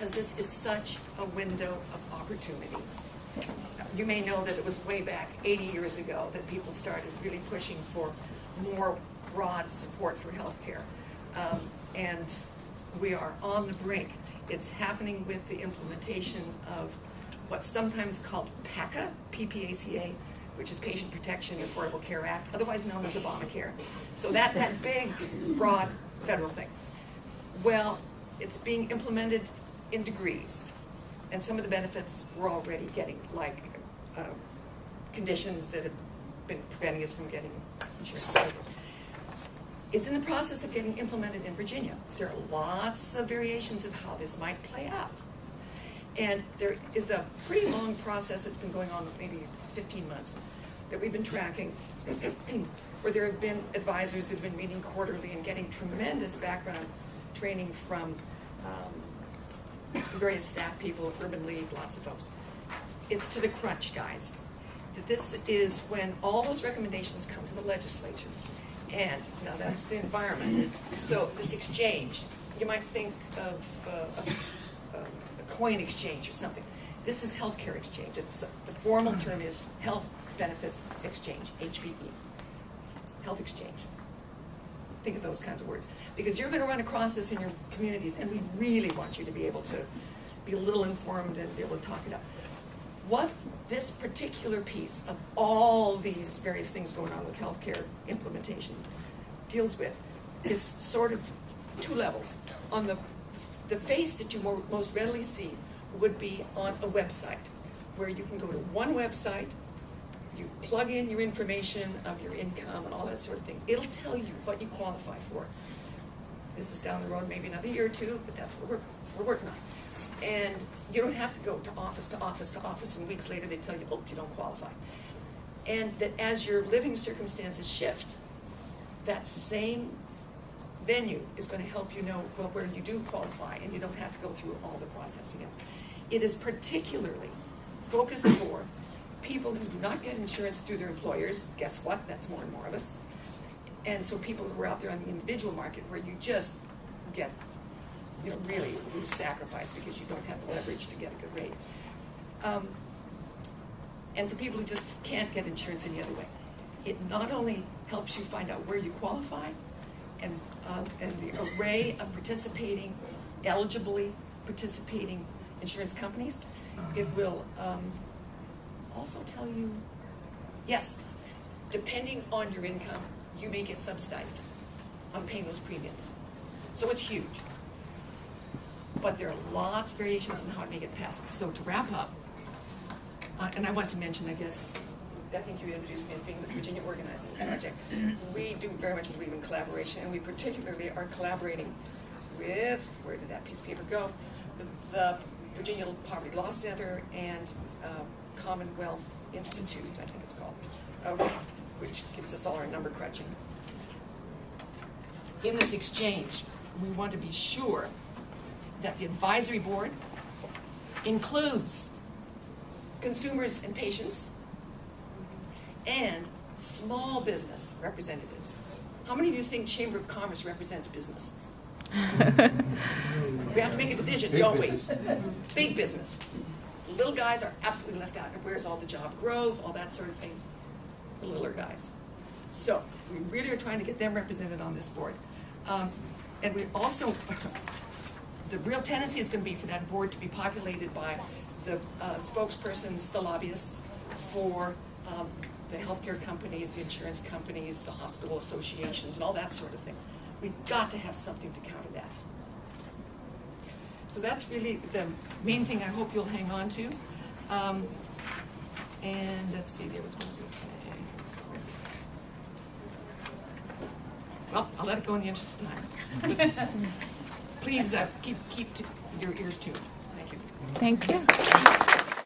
because this is such a window of opportunity. You may know that it was way back 80 years ago that people started really pushing for more broad support for healthcare. And we are on the brink. It's happening with the implementation of what's sometimes called PACA, P-P-A-C-A, which is Patient Protection and Affordable Care Act, otherwise known as Obamacare. So that big, broad federal thing. Well, it's being implemented in degrees. And some of the benefits we're already getting, like conditions that have been preventing us from getting insurance. It's in the process of getting implemented in Virginia. There are lots of variations of how this might play out. And there is a pretty long process that's been going on, maybe 15 months, that we've been tracking, where there have been advisors that have been meeting quarterly and getting tremendous background training from various staff people, Urban League, lots of folks. It's to the crunch, guys. That this is when all those recommendations come to the legislature. And now that's the environment. So this exchange, you might think of a coin exchange or something. This is healthcare exchange. The formal term is Health Benefits Exchange, HBE. Health exchange. Think of those kinds of words. Because you're going to run across this in your communities, and we really want you to be able to be a little informed and be able to talk it up. What this particular piece of all these various things going on with healthcare implementation deals with is sort of two levels. On the face that you most readily see would be on a website, where you can go to one website, you plug in your information of your income and all that sort of thing. It'll tell you what you qualify for. This is down the road, maybe another year or two, but that's what we're working on. And you don't have to go to office to office to office, and weeks later they tell you, oh, you don't qualify. And that as your living circumstances shift, that same venue is going to help you know, well, where you do qualify, and you don't have to go through all the process again. It is particularly focused for people who do not get insurance through their employers. Guess what? That's more and more of us. And so people who are out there on the individual market, where you just get, really lose sacrifice because you don't have the leverage to get a good rate. And for people who just can't get insurance any other way, it not only helps you find out where you qualify and the array of eligibly participating insurance companies, it will also tell you, yes, depending on your income, you may get subsidized on paying those premiums. So it's huge. But there are lots of variations on how to make it pass. So to wrap up, and I want to mention, I think you introduced me as being the Virginia Organizing Project. We do very much believe in collaboration, and we particularly are collaborating with, where did that piece of paper go? The Virginia Poverty Law Center and Commonwealth Institute, I think it's called, which gives us all our number crunching. In this exchange, we want to be sure that the advisory board includes consumers and patients and small business representatives. How many of you think Chamber of Commerce represents business? We have to make a division, don't we? Big business. Little guys are absolutely left out. And where's all the job growth, all that sort of thing? The littler guys. So we really are trying to get them represented on this board. And we also, the real tendency is going to be for that board to be populated by the spokespersons, the lobbyists for the healthcare companies, the insurance companies, the hospital associations, and all that sort of thing. We've got to have something to counter that. So that's really the main thing I hope you'll hang on to. And let's see, there was one other thing. Well, I'll let it go in the interest of time. Please keep your ears tuned. Thank you. Thank you.